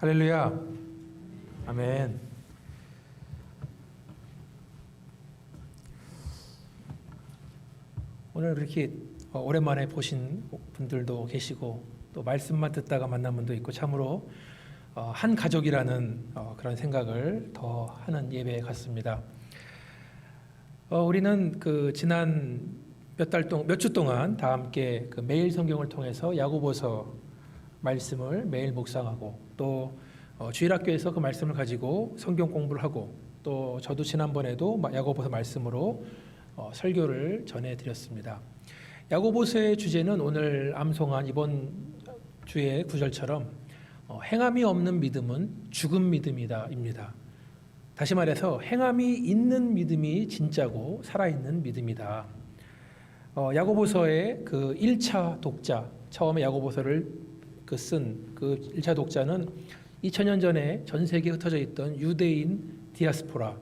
할렐루야. 아멘. 오늘 그렇게 오랜만에 보신 분들도 계시고 또 말씀만 듣다가 만난 분도 있고 참으로 한 가족이라는 그런 생각을 더 하는 예배 같습니다. 우리는 그 지난 몇 주 동안 다 함께 그 매일 성경을 통해서 야고보서 말씀을 매일 묵상하고 또 주일학교에서 그 말씀을 가지고 성경 공부를 하고 또 저도 지난번에도 야고보서 말씀으로 설교를 전해드렸습니다. 야고보서의 주제는 오늘 암송한 이번 주의 구절처럼 행함이 없는 믿음은 죽은 믿음이다입니다. 다시 말해서 행함이 있는 믿음이 진짜고 살아있는 믿음이다. 야고보서의 그 1차 독자, 처음에 야고보서를 쓴 그 1차 독자는 2000년 전에 전 세계에 흩어져 있던 유대인 디아스포라,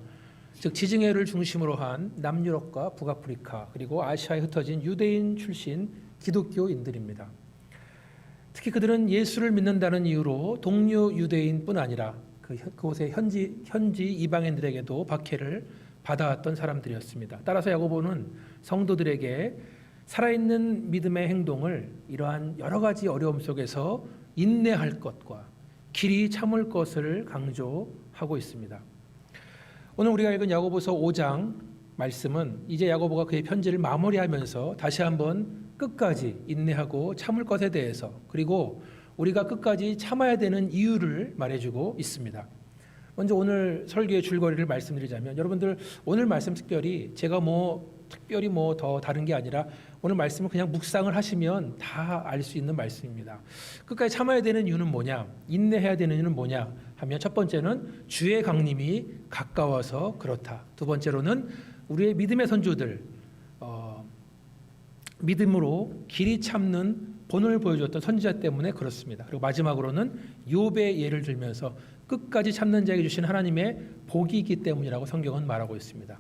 즉 지중해를 중심으로 한 남유럽과 북아프리카 그리고 아시아에 흩어진 유대인 출신 기독교인들입니다. 특히 그들은 예수를 믿는다는 이유로 동료 유대인뿐 아니라 그곳의 현지 이방인들에게도 박해를 받아왔던 사람들이었습니다. 따라서 야고보는 성도들에게 살아있는 믿음의 행동을 이러한 여러 가지 어려움 속에서 인내할 것과 길이 참을 것을 강조하고 있습니다. 오늘 우리가 읽은 야고보서 5장 말씀은 이제 야고보가 그의 편지를 마무리하면서 다시 한번 끝까지 인내하고 참을 것에 대해서 그리고 우리가 끝까지 참아야 되는 이유를 말해주고 있습니다. 먼저 오늘 설교의 줄거리를 말씀드리자면 여러분들 오늘 말씀 특별히 더 다른 게 아니라 오늘 말씀을 그냥 묵상을 하시면 다 알 수 있는 말씀입니다. 끝까지 참아야 되는 이유는 뭐냐? 인내해야 되는 이유는 뭐냐? 하면 첫 번째는 주의 강림이 가까워서 그렇다. 두 번째로는 우리의 믿음의 선조들 믿음으로 길이 참는 본을 보여줬던 선지자 때문에 그렇습니다. 그리고 마지막으로는 욥의 예를 들면서 끝까지 참는 자에게 주신 하나님의 복이 있기 때문이라고 성경은 말하고 있습니다.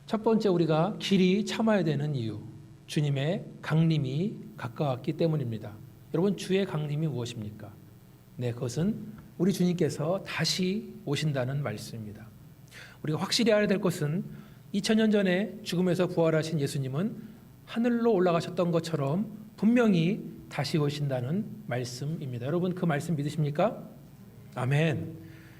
첫 번째 우리가 길이 참아야 되는 이유, 주님의 강림이 가까웠기 때문입니다. 여러분 주의 강림이 무엇입니까? 네, 그것은 우리 주님께서 다시 오신다는 말씀입니다. 우리가 확실히 알아야 될 것은 2000년 전에 죽음에서 부활하신 예수님은 하늘로 올라가셨던 것처럼 분명히 다시 오신다는 말씀입니다. 여러분 그 말씀 믿으십니까? 아멘.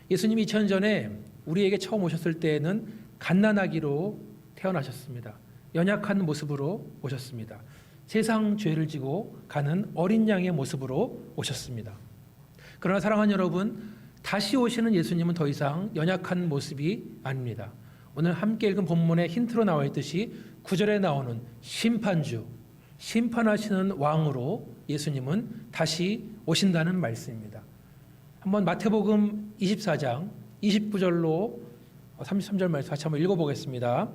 예수님이 2000년 전에 우리에게 처음 오셨을 때에는 갓난아기로 태어나셨습니다. 연약한 모습으로 오셨습니다. 세상 죄를 지고 가는 어린 양의 모습으로 오셨습니다. 그러나 사랑하는 여러분, 다시 오시는 예수님은 더 이상 연약한 모습이 아닙니다. 오늘 함께 읽은 본문의 힌트로 나와 있듯이 9절에 나오는 심판주, 심판하시는 왕으로 예수님은 다시 오신다는 말씀입니다. 한번 마태복음 24장 29절로 33절 말씀 같이 한번 읽어보겠습니다.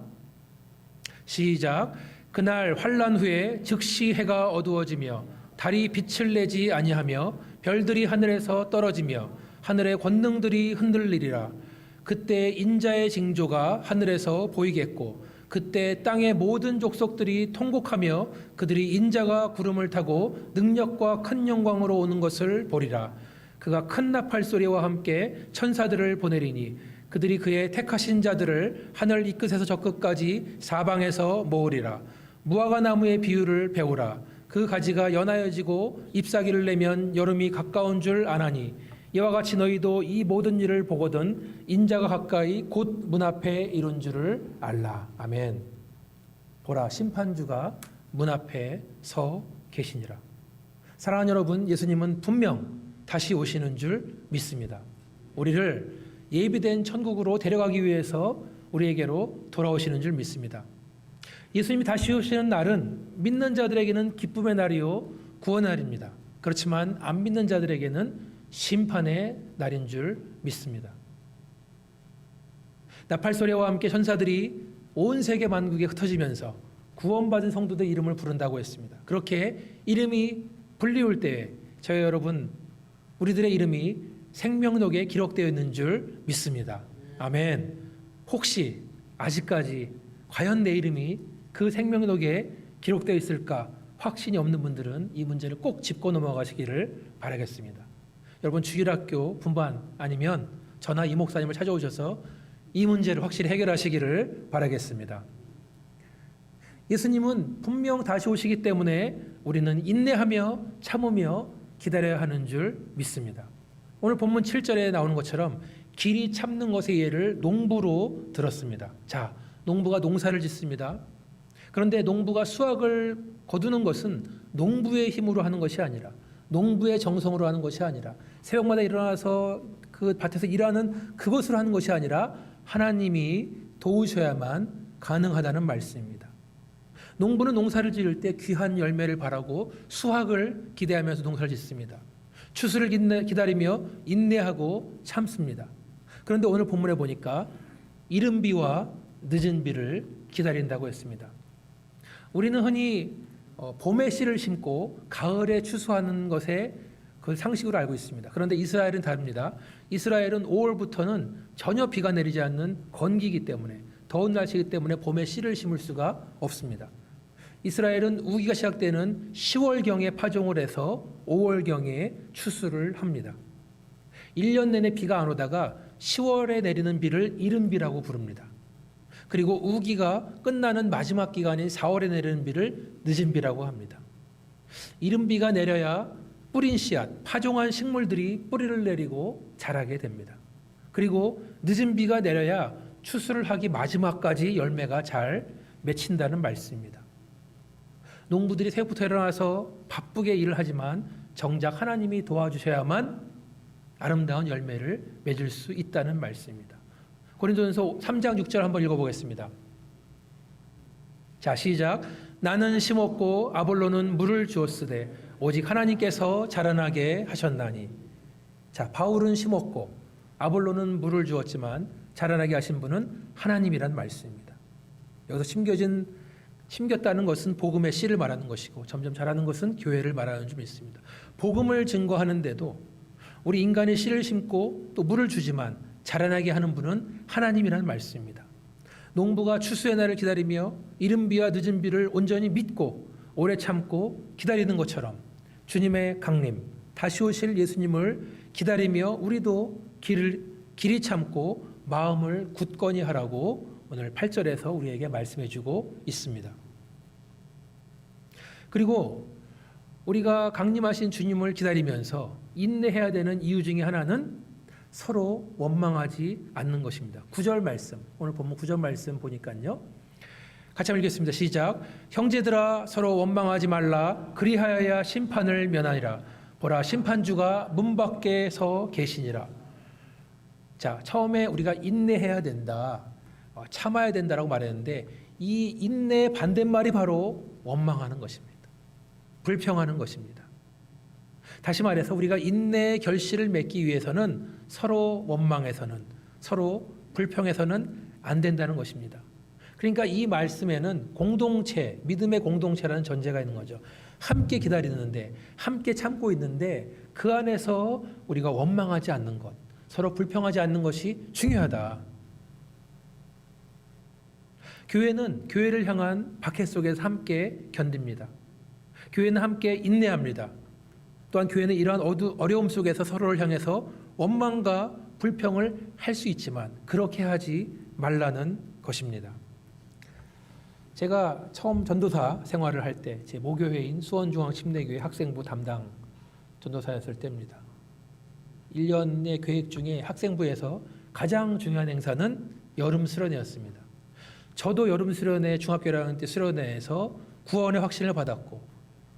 시작. 그날 환난 후에 즉시 해가 어두워지며 달이 빛을 내지 아니하며 별들이 하늘에서 떨어지며 하늘의 권능들이 흔들리리라. 그때 인자의 징조가 하늘에서 보이겠고 그때 땅의 모든 족속들이 통곡하며 그들이 인자가 구름을 타고 능력과 큰 영광으로 오는 것을 보리라. 그가 큰 나팔 소리와 함께 천사들을 보내리니 그들이 그의 택하신 자들을 하늘 이 끝에서 저 끝까지 사방에서 모으리라. 무화과 나무의 비유를 배우라. 그 가지가 연하여지고 잎사귀를 내면 여름이 가까운 줄 아나니 이와 같이 너희도 이 모든 일을 보거든 인자가 가까이 곧 문 앞에 이룬 줄을 알라. 아멘. 보라, 심판주가 문 앞에 서 계시니라. 사랑하는 여러분, 예수님은 분명 다시 오시는 줄 믿습니다. 우리를 예비된 천국으로 데려가기 위해서 우리에게로 돌아오시는 줄 믿습니다. 예수님이 다시 오시는 날은 믿는 자들에게는 기쁨의 날이요 구원의 날입니다. 그렇지만 안 믿는 자들에게는 심판의 날인 줄 믿습니다. 나팔소리와 함께 천사들이 온 세계 만국에 흩어지면서 구원받은 성도들 이름을 부른다고 했습니다. 그렇게 이름이 불리울 때에 저희 여러분 우리들의 이름이 생명록에 기록되어 있는 줄 믿습니다. 아멘. 혹시 아직까지 과연 내 이름이 그 생명록에 기록되어 있을까 확신이 없는 분들은 이 문제를 꼭 짚고 넘어가시기를 바라겠습니다. 여러분 주일학교 분반 아니면 저나 이 목사님을 찾아오셔서 이 문제를 확실히 해결하시기를 바라겠습니다. 예수님은 분명 다시 오시기 때문에 우리는 인내하며 참으며 기다려야 하는 줄 믿습니다. 오늘 본문 7절에 나오는 것처럼 길이 참는 것의 예를 농부로 들었습니다. 자, 농부가 농사를 짓습니다. 그런데 농부가 수확을 거두는 것은 농부의 힘으로 하는 것이 아니라, 농부의 정성으로 하는 것이 아니라, 새벽마다 일어나서 그 밭에서 일하는 그것으로 하는 것이 아니라 하나님이 도우셔야만 가능하다는 말씀입니다. 농부는 농사를 지을 때 귀한 열매를 바라고 수확을 기대하면서 농사를 짓습니다. 추수를 기다리며 인내하고 참습니다. 그런데 오늘 본문에 보니까 이른 비와 늦은 비를 기다린다고 했습니다. 우리는 흔히 봄에 씨를 심고 가을에 추수하는 것에 그 상식으로 알고 있습니다. 그런데 이스라엘은 다릅니다. 이스라엘은 5월부터는 전혀 비가 내리지 않는 건기이기 때문에, 더운 날씨이기 때문에 봄에 씨를 심을 수가 없습니다. 이스라엘은 우기가 시작되는 10월경에 파종을 해서 5월경에 추수를 합니다. 1년 내내 비가 안 오다가 10월에 내리는 비를 이른 비라고 부릅니다. 그리고 우기가 끝나는 마지막 기간인 4월에 내리는 비를 늦은 비라고 합니다. 이른 비가 내려야 뿌린 씨앗, 파종한 식물들이 뿌리를 내리고 자라게 됩니다. 그리고 늦은 비가 내려야 추수를 하기 마지막까지 열매가 잘 맺힌다는 말씀입니다. 농부들이 새벽부터 일어나서 바쁘게 일을 하지만 정작 하나님이 도와주셔야만 아름다운 열매를 맺을 수 있다는 말씀입니다. 고린도전서 3장 6절 한번 읽어보겠습니다. 자, 시작. 나는 심었고 아볼로는 물을 주었으되 오직 하나님께서 자라나게 하셨나니. 자, 바울은 심었고 아볼로는 물을 주었지만 자라나게 하신 분은 하나님이란 말씀입니다. 여기서 심겼다는 것은 복음의 씨를 말하는 것이고 점점 자라는 것은 교회를 말하는 줄 믿습니다. 복음을 증거하는데도 우리 인간이 씨를 심고 또 물을 주지만 자라나게 하는 분은 하나님이라는 말씀입니다. 농부가 추수의 날을 기다리며 이른 비와 늦은 비를 온전히 믿고 오래 참고 기다리는 것처럼 주님의 강림, 다시 오실 예수님을 기다리며 우리도 길이 참고 마음을 굳건히 하라고 오늘 8절에서 우리에게 말씀해 주고 있습니다. 그리고 우리가 강림하신 주님을 기다리면서 인내해야 되는 이유 중에 하나는 서로 원망하지 않는 것입니다. 9절 말씀, 오늘 본문 9절 말씀 보니까요. 같이 한번 읽겠습니다. 시작. 형제들아 서로 원망하지 말라. 그리하여야 심판을 면하리라. 보라 심판주가 문 밖에 서 계시니라. 자, 처음에 우리가 인내해야 된다, 참아야 된다라고 말했는데 이 인내의 반대말이 바로 원망하는 것입니다. 불평하는 것입니다. 다시 말해서 우리가 인내의 결실을 맺기 위해서는 서로 원망해서는, 서로 불평해서는 안 된다는 것입니다. 그러니까 이 말씀에는 공동체, 믿음의 공동체라는 전제가 있는 거죠. 함께 기다리는데, 함께 참고 있는데 그 안에서 우리가 원망하지 않는 것, 서로 불평하지 않는 것이 중요하다. 교회는 교회를 향한 박해 속에서 함께 견딥니다. 교회는 함께 인내합니다. 또한 교회는 이러한 어려움 속에서 서로를 향해서 원망과 불평을 할 수 있지만 그렇게 하지 말라는 것입니다. 제가 처음 전도사 생활을 할 때 제 모교회인 수원중앙침례교회 학생부 담당 전도사였을 때입니다. 1년의 계획 중에 학생부에서 가장 중요한 행사는 여름 수련회였습니다. 저도 여름 수련회 중학교 1학년 때 수련회에서 구원의 확신을 받았고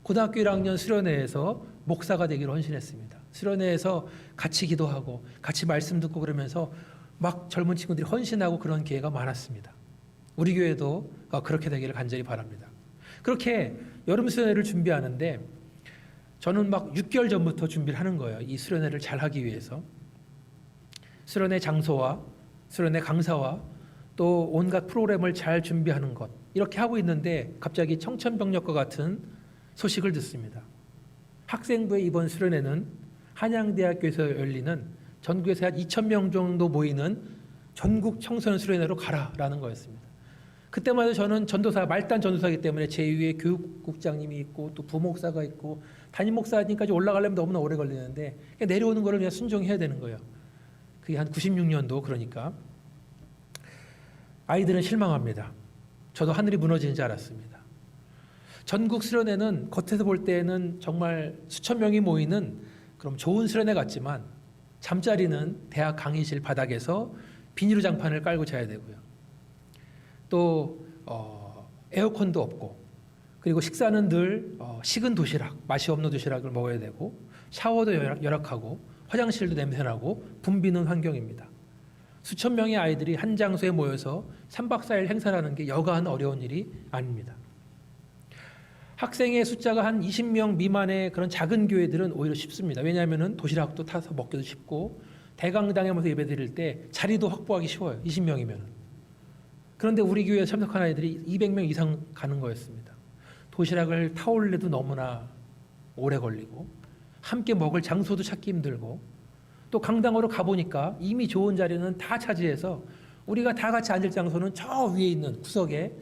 고등학교 1학년 수련회에서 목사가 되기로 헌신했습니다. 수련회에서 같이 기도하고 같이 말씀 듣고 그러면서 막 젊은 친구들이 헌신하고 그런 기회가 많았습니다. 우리 교회도 그렇게 되기를 간절히 바랍니다. 그렇게 여름 수련회를 준비하는데 저는 막 6개월 전부터 준비를 하는 거예요. 이 수련회를 잘 하기 위해서. 수련회 장소와 수련회 강사와 또 온갖 프로그램을 잘 준비하는 것, 이렇게 하고 있는데 갑자기 청천벽력과 같은 소식을 듣습니다. 학생부의 이번 수련회는 한양대학교에서 열리는 전국에서 한 2,000명 정도 모이는 전국 청소년 수련회로 가라라는 거였습니다. 그때만 해도 저는 전도사, 말단 전도사이기 때문에 제 위에 교육국장님이 있고 또 부목사가 있고 담임 목사님까지 올라가려면 너무나 오래 걸리는데 그냥 내려오는 거를 그냥 순종해야 되는 거예요. 그게 한 96년도 그러니까. 아이들은 실망합니다. 저도 하늘이 무너지는 줄 알았습니다. 전국 수련회는 겉에서 볼 때는 정말 수천 명이 모이는 그럼 좋은 수련회 같지만 잠자리는 대학 강의실 바닥에서 비닐 장판을 깔고 자야 되고요. 또 에어컨도 없고 그리고 식사는 늘 식은 도시락, 맛이 없는 도시락을 먹어야 되고 샤워도 열악하고 화장실도 냄새나고 붐비는 환경입니다. 수천 명의 아이들이 한 장소에 모여서 3박 4일 행사라는 게 여간 어려운 일이 아닙니다. 학생의 숫자가 한 20명 미만의 그런 작은 교회들은 오히려 쉽습니다. 왜냐하면 도시락도 타서 먹기도 쉽고 대강당에 모여서 예배 드릴 때 자리도 확보하기 쉬워요. 20명이면. 그런데 우리 교회에 참석한 아이들이 200명 이상 가는 거였습니다. 도시락을 타올래도 너무나 오래 걸리고 함께 먹을 장소도 찾기 힘들고 또 강당으로 가보니까 이미 좋은 자리는 다 차지해서 우리가 다 같이 앉을 장소는 저 위에 있는 구석에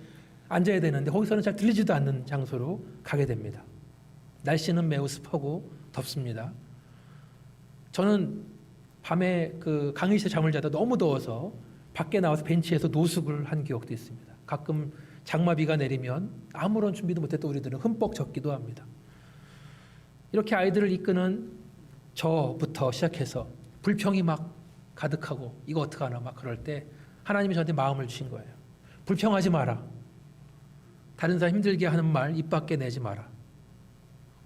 앉아야 되는데 거기서는 잘 들리지도 않는 장소로 가게 됩니다. 날씨는 매우 습하고 덥습니다. 저는 밤에 그 강의실에 잠을 자다 너무 더워서 밖에 나와서 벤치에서 노숙을 한 기억도 있습니다. 가끔 장마비가 내리면 아무런 준비도 못했던 우리들은 흠뻑 젖기도 합니다. 이렇게 아이들을 이끄는 저부터 시작해서 불평이 막 가득하고 이거 어떡하나 막 그럴 때 하나님이 저한테 마음을 주신 거예요. 불평하지 마라. 다른 사람 힘들게 하는 말 입 밖에 내지 마라.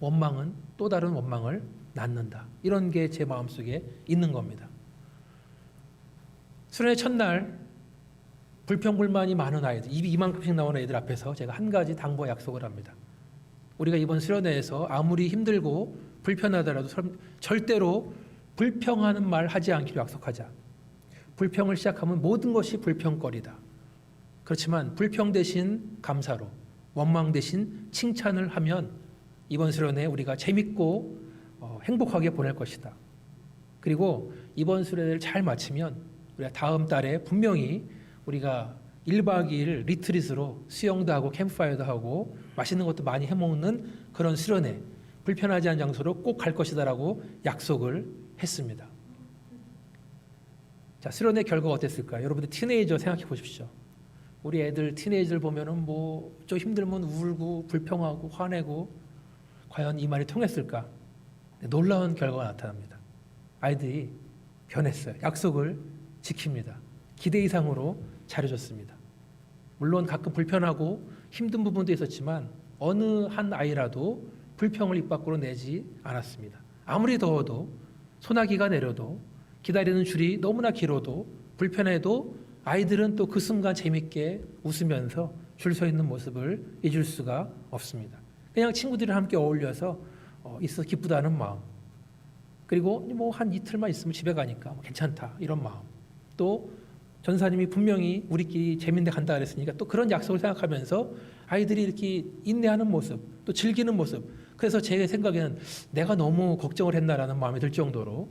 원망은 또 다른 원망을 낳는다. 이런 게 제 마음속에 있는 겁니다. 수련회 첫날 불평불만이 많은 아이들, 입이 이만큼씩 나오는 애들 앞에서 제가 한 가지 당부 약속을 합니다. 우리가 이번 수련회에서 아무리 힘들고 불편하더라도 절대로 불평하는 말 하지 않기로 약속하자. 불평을 시작하면 모든 것이 불평거리다. 그렇지만 불평 대신 감사로, 원망 대신 칭찬을 하면 이번 수련회 우리가 재밌고 행복하게 보낼 것이다. 그리고 이번 수련회를 잘 마치면 우리가 다음 달에 분명히 우리가 1박 2일 리트릿으로 수영도 하고 캠프파이어도 하고 맛있는 것도 많이 해먹는 그런 수련회, 불편하지 않은 장소로 꼭 갈 것이다라고 약속을 했습니다. 자, 수련회 결과가 어땠을까요? 여러분들 티네이저 생각해 보십시오. 우리 애들 티네이저를 보면은 뭐 좀 힘들면 울고 불평하고 화내고 과연 이 말이 통했을까? 놀라운 결과가 나타납니다. 아이들이 변했어요. 약속을 지킵니다. 기대 이상으로 잘해줬습니다. 물론 가끔 불편하고 힘든 부분도 있었지만 어느 한 아이라도 불평을 입 밖으로 내지 않았습니다. 아무리 더워도 소나기가 내려도 기다리는 줄이 너무나 길어도 불편해도 아이들은 또 그 순간 재밌게 웃으면서 줄 서 있는 모습을 잊을 수가 없습니다. 그냥 친구들이랑 함께 어울려서 있어 기쁘다는 마음, 그리고 뭐 한 이틀만 있으면 집에 가니까 괜찮다 이런 마음, 또 전사님이 분명히 우리끼리 재밌는데 간다 그랬으니까 또 그런 약속을 생각하면서 아이들이 이렇게 인내하는 모습, 또 즐기는 모습, 그래서 제 생각에는 내가 너무 걱정을 했나라는 마음이 들 정도로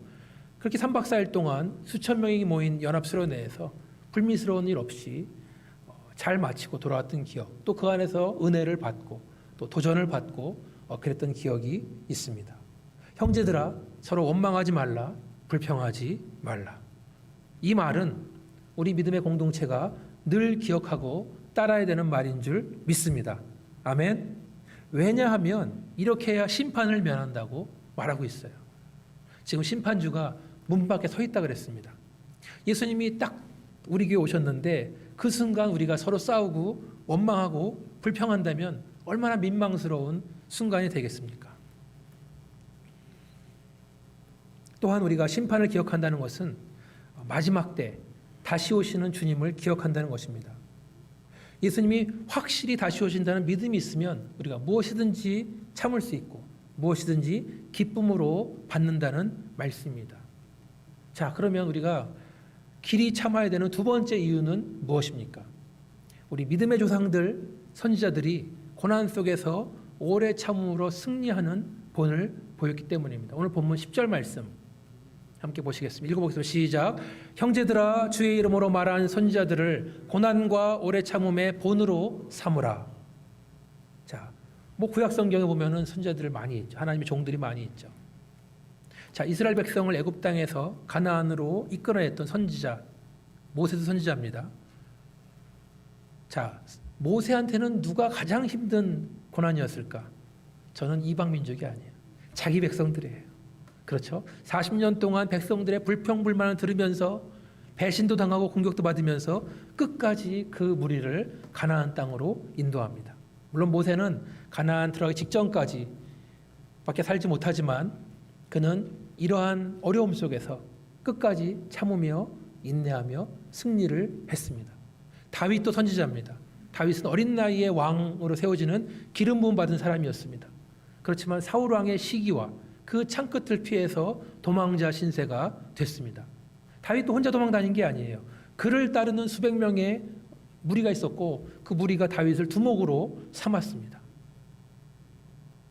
그렇게 3박 4일 동안 수천 명이 모인 연합수련회에서 불미스러운 일 없이 잘 마치고 돌아왔던 기억, 또 그 안에서 은혜를 받고 또 도전을 받고 그랬던 기억이 있습니다. 형제들아, 서로 원망하지 말라, 불평하지 말라. 이 말은 우리 믿음의 공동체가 늘 기억하고 따라야 되는 말인 줄 믿습니다. 아멘. 왜냐하면 이렇게 해야 심판을 면한다고 말하고 있어요. 지금 심판주가 문 밖에 서 있다 그랬습니다. 예수님이 딱 우리 교회 오셨는데 그 순간 우리가 서로 싸우고 원망하고 불평한다면 얼마나 민망스러운 순간이 되겠습니까? 또한 우리가 심판을 기억한다는 것은 마지막 때 다시 오시는 주님을 기억한다는 것입니다. 예수님이 확실히 다시 오신다는 믿음이 있으면 우리가 무엇이든지 참을 수 있고 무엇이든지 기쁨으로 받는다는 말씀입니다. 자, 그러면 우리가 길이 참아야 되는 두 번째 이유는 무엇입니까? 우리 믿음의 조상들, 선지자들이 고난 속에서 오래 참음으로 승리하는 본을 보였기 때문입니다. 오늘 본문 10절 말씀 함께 보시겠습니다. 읽어보겠습니다. 시작. 형제들아, 주의 이름으로 말한 선지자들을 고난과 오래 참음의 본으로 삼으라. 자, 뭐 구약 성경에 보면은 선지자들 많이 있죠. 하나님의 종들이 많이 있죠. 자, 이스라엘 백성을 애굽 땅에서 가나안으로 이끌어냈던 선지자, 모세도 선지자입니다. 자, 모세한테는 누가 가장 힘든 고난이었을까? 저는 이방 민족이 아니에요. 자기 백성들이에요. 그렇죠? 40년 동안 백성들의 불평불만을 들으면서 배신도 당하고 공격도 받으면서 끝까지 그 무리를 가나안 땅으로 인도합니다. 물론 모세는 가나안 들어가기 직전까지 밖에 살지 못하지만 그는 이러한 어려움 속에서 끝까지 참으며 인내하며 승리를 했습니다. 다윗도 선지자입니다. 다윗은 어린 나이에 왕으로 세워지는 기름 부음 받은 사람이었습니다. 그렇지만 사울 왕의 시기와 그 창끝을 피해서 도망자 신세가 됐습니다. 다윗도 혼자 도망 다닌 게 아니에요. 그를 따르는 수백 명의 무리가 있었고 그 무리가 다윗을 두목으로 삼았습니다.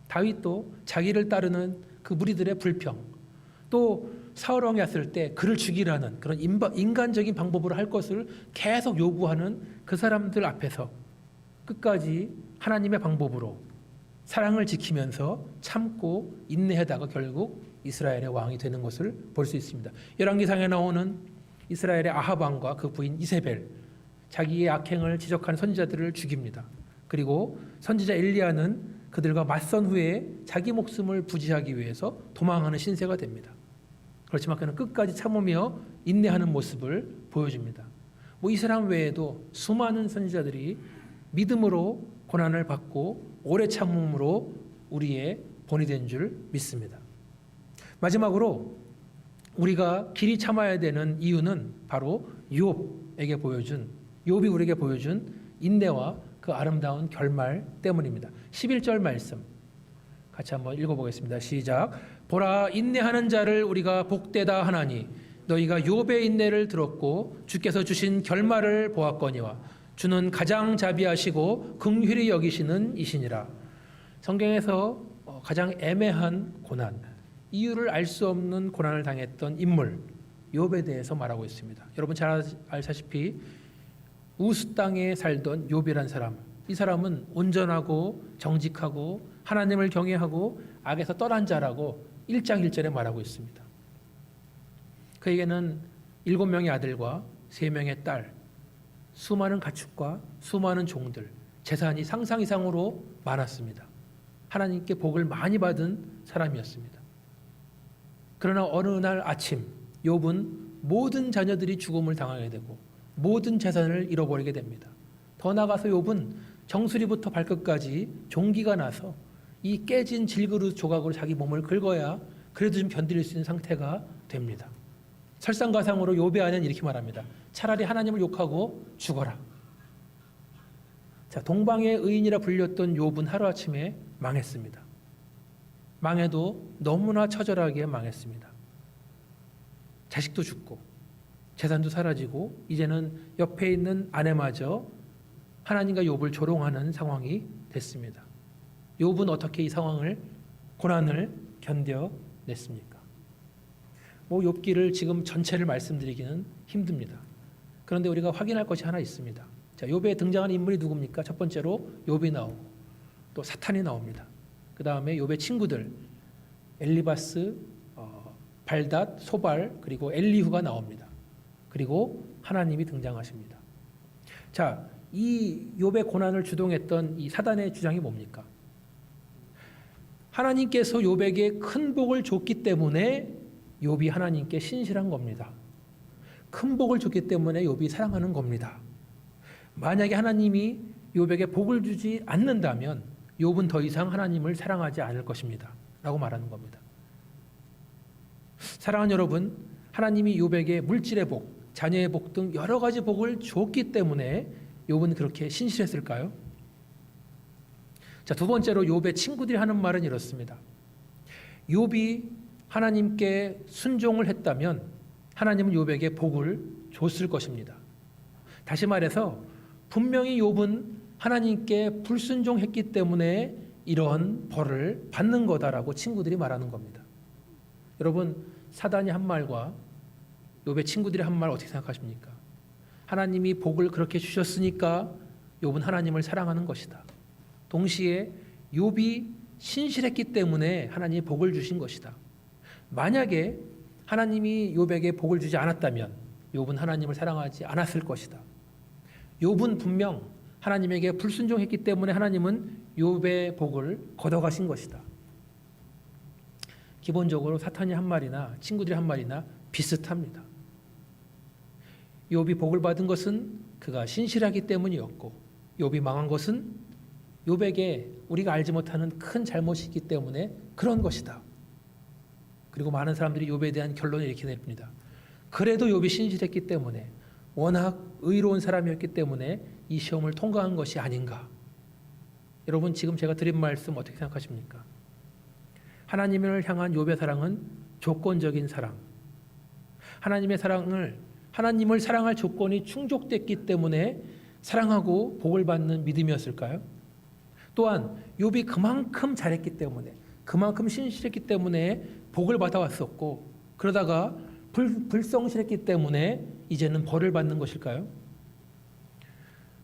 다윗도 자기를 따르는 그 무리들의 불평, 또 사울 왕이 왔을 때 그를 죽이라는 그런 인간적인 방법으로 할 것을 계속 요구하는 그 사람들 앞에서 끝까지 하나님의 방법으로 사랑을 지키면서 참고 인내하다가 결국 이스라엘의 왕이 되는 것을 볼 수 있습니다. 열왕기상에 나오는 이스라엘의 아합 왕과 그 부인 이세벨, 자기의 악행을 지적하는 선지자들을 죽입니다. 그리고 선지자 엘리야는 그들과 맞선 후에 자기 목숨을 부지하기 위해서 도망하는 신세가 됩니다. 그렇지만 그는 끝까지 참으며 인내하는 모습을 보여줍니다. 이 사람 외에도 수많은 선지자들이 믿음으로 고난을 받고 오래 참음으로 우리의 본이 된 줄 믿습니다. 마지막으로 우리가 길이 참아야 되는 이유는 바로 욥이 우리에게 보여준 인내와 그 아름다운 결말 때문입니다. 11절 말씀 같이 한번 읽어보겠습니다. 시작. 보라, 인내하는 자를 우리가 복되다 하나니 너희가 욥의 인내를 들었고 주께서 주신 결말을 보았거니와 주는 가장 자비하시고 긍휼히 여기시는 이시니라. 성경에서 가장 애매한 고난, 이유를 알 수 없는 고난을 당했던 인물 욥에 대해서 말하고 있습니다. 여러분 잘 아시다시피 우스 땅에 살던 욥이란 사람, 이 사람은 온전하고 정직하고 하나님을 경외하고 악에서 떠난 자라고 1장 1절에 말하고 있습니다. 그에게는 7명의 아들과 3명의 딸, 수많은 가축과 수많은 종들, 재산이 상상 이상으로 많았습니다. 하나님께 복을 많이 받은 사람이었습니다. 그러나 어느 날 아침 욥은 모든 자녀들이 죽음을 당하게 되고 모든 재산을 잃어버리게 됩니다. 더 나아가서 욥은 정수리부터 발끝까지 종기가 나서 이 깨진 질그릇 조각으로 자기 몸을 긁어야 그래도 좀 견딜 수 있는 상태가 됩니다. 설상가상으로 욥의 아내는 이렇게 말합니다. 차라리 하나님을 욕하고 죽어라. 자, 동방의 의인이라 불렸던 욥은 하루아침에 망했습니다. 망해도 너무나 처절하게 망했습니다. 자식도 죽고 재산도 사라지고 이제는 옆에 있는 아내마저 하나님과 욥을 조롱하는 상황이 됐습니다. 욥은 어떻게 이 상황을, 고난을 견뎌냈습니까? 욥기를 지금 전체를 말씀드리기는 힘듭니다. 그런데 우리가 확인할 것이 하나 있습니다. 자, 욥에 등장하는 인물이 누굽니까? 첫 번째로 욥이 나오고 또 사탄이 나옵니다. 그 다음에 욥의 친구들 엘리바스, 발닷, 소발, 그리고 엘리후가 나옵니다. 그리고 하나님이 등장하십니다. 자, 이 욥의 고난을 주동했던 이 사단의 주장이 뭡니까? 하나님께서 욥에게 큰 복을 줬기 때문에 욥이 하나님께 신실한 겁니다. 큰 복을 줬기 때문에 욥이 사랑하는 겁니다. 만약에 하나님이 욥에게 복을 주지 않는다면 욥은 더 이상 하나님을 사랑하지 않을 것입니다. 라고 말하는 겁니다. 사랑하는 여러분, 하나님이 욥에게 물질의 복, 자녀의 복 등 여러 가지 복을 줬기 때문에 욥은 그렇게 신실했을까요? 자, 두 번째로 욥의 친구들이 하는 말은 이렇습니다. 욥이 하나님께 순종을 했다면 하나님은 욥에게 복을 줬을 것입니다. 다시 말해서 분명히 욥은 하나님께 불순종했기 때문에 이런 벌을 받는 거다라고 친구들이 말하는 겁니다. 여러분, 사단이 한 말과 욥의 친구들이 한 말 어떻게 생각하십니까? 하나님이 복을 그렇게 주셨으니까 욥은 하나님을 사랑하는 것이다. 동시에 욥이 신실했기 때문에 하나님이 복을 주신 것이다. 만약에 하나님이 욥에게 복을 주지 않았다면 욥은 하나님을 사랑하지 않았을 것이다. 욥은 분명 하나님에게 불순종했기 때문에 하나님은 욥의 복을 걷어가신 것이다. 기본적으로 사탄이 한 말이나 친구들이 한 말이나 비슷합니다. 욥이 복을 받은 것은 그가 신실하기 때문이었고, 욥이 망한 것은 욥에게 우리가 알지 못하는 큰 잘못이 있기 때문에 그런 것이다. 그리고 많은 사람들이 욥에 대한 결론을 이렇게 내립니다. 그래도 욥이 신실했기 때문에, 워낙 의로운 사람이었기 때문에 이 시험을 통과한 것이 아닌가. 여러분, 지금 제가 드린 말씀 어떻게 생각하십니까? 하나님을 향한 욥의 사랑은 조건적인 사랑. 하나님을 사랑할 조건이 충족됐기 때문에 사랑하고 복을 받는 믿음이었을까요? 또한 욥이 그만큼 잘했기 때문에, 그만큼 신실했기 때문에 복을 받아왔었고, 그러다가 불성실했기 때문에 이제는 벌을 받는 것일까요?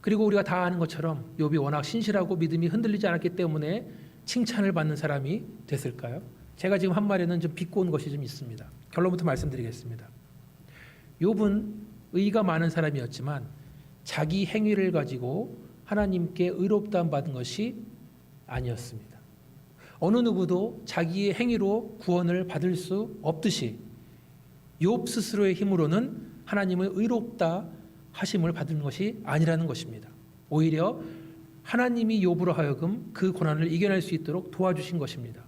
그리고 우리가 다 아는 것처럼 욥이 워낙 신실하고 믿음이 흔들리지 않았기 때문에 칭찬을 받는 사람이 됐을까요? 제가 지금 한 말에는 좀 비꼬은 것이 좀 있습니다. 결론부터 말씀드리겠습니다. 욥은 의가 많은 사람이었지만 자기 행위를 가지고 하나님께 의롭다함 받은 것이 아니었습니다. 어느 누구도 자기의 행위로 구원을 받을 수 없듯이 욥 스스로의 힘으로는 하나님의 의롭다 하심을 받은 것이 아니라는 것입니다. 오히려 하나님이 욥으로 하여금 그 고난을 이겨낼 수 있도록 도와주신 것입니다.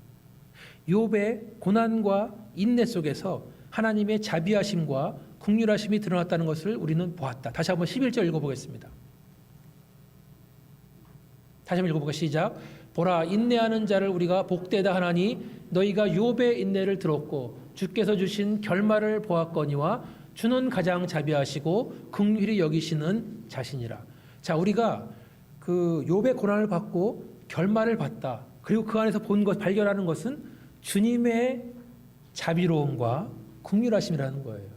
욥의 고난과 인내 속에서 하나님의 자비하심과 긍휼하심이 드러났다는 것을 우리는 보았다. 다시 한번 11절 읽어보겠습니다. 다시 한번 읽어볼까요? 시작. 보라, 인내하는 자를 우리가 복되다 하나니 너희가 욥의 인내를 들었고 주께서 주신 결말을 보았거니와 주는 가장 자비하시고 긍휼히 여기시는 자신이라. 자, 우리가 그 욥의 고난을 받고 결말을 봤다. 그리고 그 안에서 본 것, 발견하는 것은 주님의 자비로움과 긍휼하심이라는 거예요.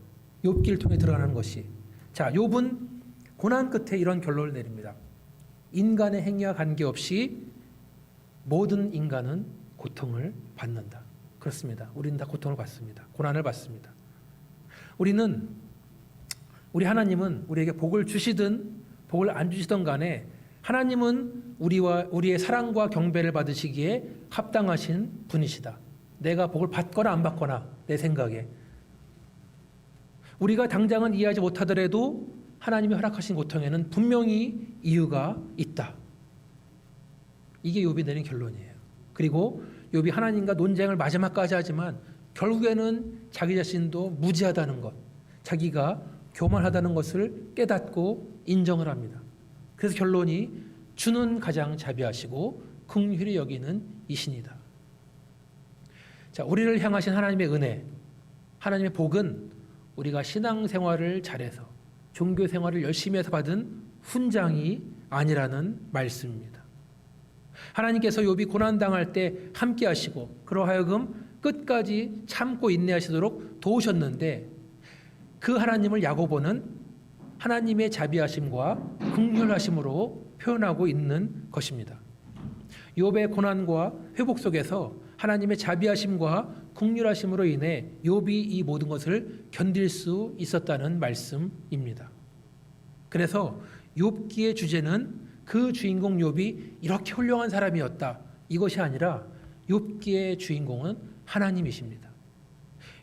욥기를 통해 드러나는 것이. 자, 욥은 고난 끝에 이런 결론을 내립니다. 인간의 행위와 관계없이 모든 인간은 고통을 받는다. 그렇습니다. 우리는 다 고통을 받습니다. 고난을 받습니다. 우리 하나님은 우리에게 복을 주시든 복을 안 주시든 간에 하나님은 우리의 사랑과 경배를 받으시기에 합당하신 분이시다. 내가 복을 받거나 안 받거나 내 생각에 우리가 당장은 이해하지 못하더라도 하나님이 허락하신 고통에는 분명히 이유가 있다. 이게 욥이 내린 결론이에요. 그리고 욥이 하나님과 논쟁을 마지막까지 하지만 결국에는 자기 자신도 무지하다는 것, 자기가 교만하다는 것을 깨닫고 인정을 합니다. 그래서 결론이 주는 가장 자비하시고 긍휼히 여기는 이신이다. 자, 우리를 향하신 하나님의 은혜, 하나님의 복은 우리가 신앙생활을 잘해서 종교생활을 열심히 해서 받은 훈장이 아니라는 말씀입니다. 하나님께서 욥이 고난당할 때 함께 하시고 그러하여금 끝까지 참고 인내하시도록 도우셨는데 그 하나님을 야고보는 하나님의 자비하심과 긍휼하심으로 표현하고 있는 것입니다. 욥의 고난과 회복 속에서 하나님의 자비하심과 긍휼하심으로 인해 욥이 이 모든 것을 견딜 수 있었다는 말씀입니다. 그래서 욥기의 주제는 그 주인공 욥이 이렇게 훌륭한 사람이었다, 이것이 아니라 욥기의 주인공은 하나님이십니다.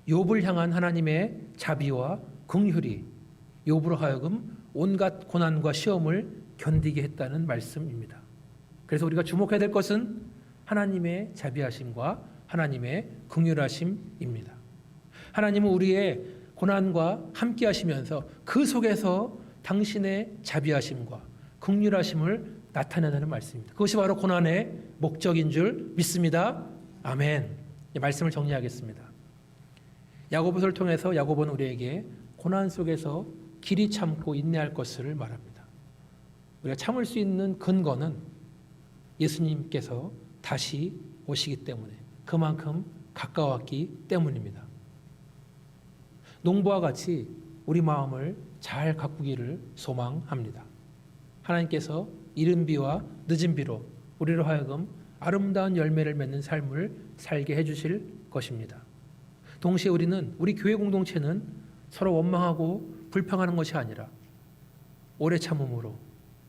욥을 향한 하나님의 자비와 긍휼이 욥으로 하여금 온갖 고난과 시험을 견디게 했다는 말씀입니다. 그래서 우리가 주목해야 될 것은 하나님의 자비하심과 하나님의 긍휼하심입니다. 하나님은 우리의 고난과 함께 하시면서 그 속에서 당신의 자비하심과 긍휼하심을 나타내는 말씀입니다. 그것이 바로 고난의 목적인 줄 믿습니다. 아멘. 말씀을 정리하겠습니다. 야고보서를 통해서 야고보는 우리에게 고난 속에서 길이 참고 인내할 것을 말합니다. 우리가 참을 수 있는 근거는 예수님께서 다시 오시기 때문에, 그만큼 가까웠기 때문입니다. 농부와 같이 우리 마음을 잘 가꾸기를 소망합니다. 하나님께서 이른 비와 늦은 비로 우리로 하여금 아름다운 열매를 맺는 삶을 살게 해주실 것입니다. 동시에 우리 교회 공동체는 서로 원망하고 불평하는 것이 아니라 오래 참음으로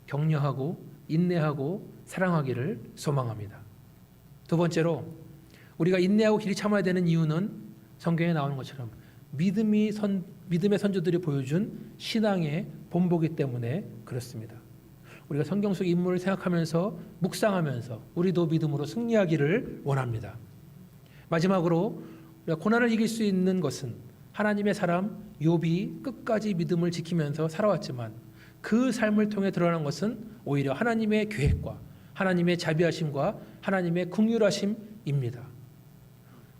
격려하고 인내하고 사랑하기를 소망합니다. 두 번째로 우리가 인내하고 길이 참아야 되는 이유는 성경에 나오는 것처럼 믿음의 선조들이 보여준 신앙의 본보기 때문에 그렇습니다. 우리가 성경 속 인물을 생각하면서 묵상하면서 우리도 믿음으로 승리하기를 원합니다. 마지막으로 우리가 고난을 이길 수 있는 것은 하나님의 사람 욥이 끝까지 믿음을 지키면서 살아왔지만 그 삶을 통해 드러난 것은 오히려 하나님의 계획과 하나님의 자비하심과 하나님의 긍휼하심입니다.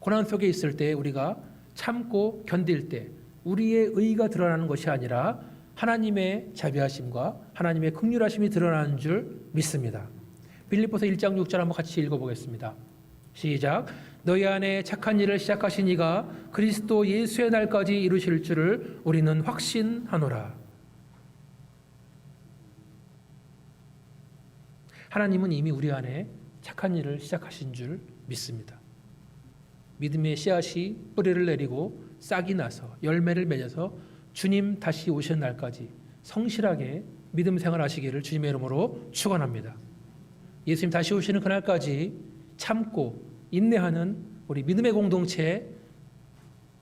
고난 속에 있을 때 우리가 참고 견딜 때 우리의 의가 드러나는 것이 아니라 하나님의 자비하심과 하나님의 긍휼하심이 드러나는 줄 믿습니다. 빌립보서 1장 6절 한번 같이 읽어보겠습니다. 시작. 너희 안에 착한 일을 시작하신 이가 그리스도 예수의 날까지 이루실 줄을 우리는 확신하노라. 하나님은 이미 우리 안에 착한 일을 시작하신 줄 믿습니다. 믿음의 씨앗이 뿌리를 내리고 싹이 나서 열매를 맺어서 주님 다시 오시는 날까지 성실하게 믿음 생활하시기를 주님의 이름으로 축원합니다. 예수님 다시 오시는 그날까지 참고 인내하는 우리 믿음의 공동체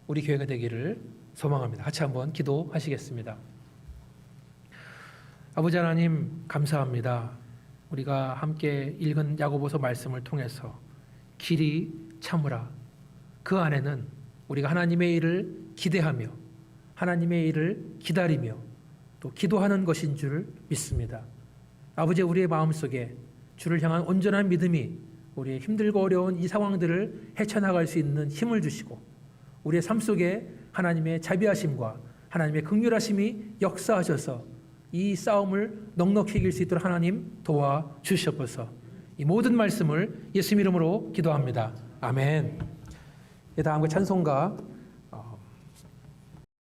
우리 교회가 되기를 소망합니다. 같이 한번 기도하시겠습니다. 아버지 하나님 감사합니다. 우리가 함께 읽은 야고보서 말씀을 통해서 길이 참으라. 그 안에는 우리가 하나님의 일을 기대하며 하나님의 일을 기다리며 또 기도하는 것인 줄 믿습니다. 아버지 우리의 마음속에 주를 향한 온전한 믿음이 우리의 힘들고 어려운 이 상황들을 헤쳐나갈 수 있는 힘을 주시고 우리의 삶 속에 하나님의 자비하심과 하나님의 긍휼하심이 역사하셔서 이 싸움을 넉넉히 이길 수 있도록 하나님 도와주시옵소서. 이 모든 말씀을 예수 이름으로 기도합니다. 아멘. 다음과 찬송가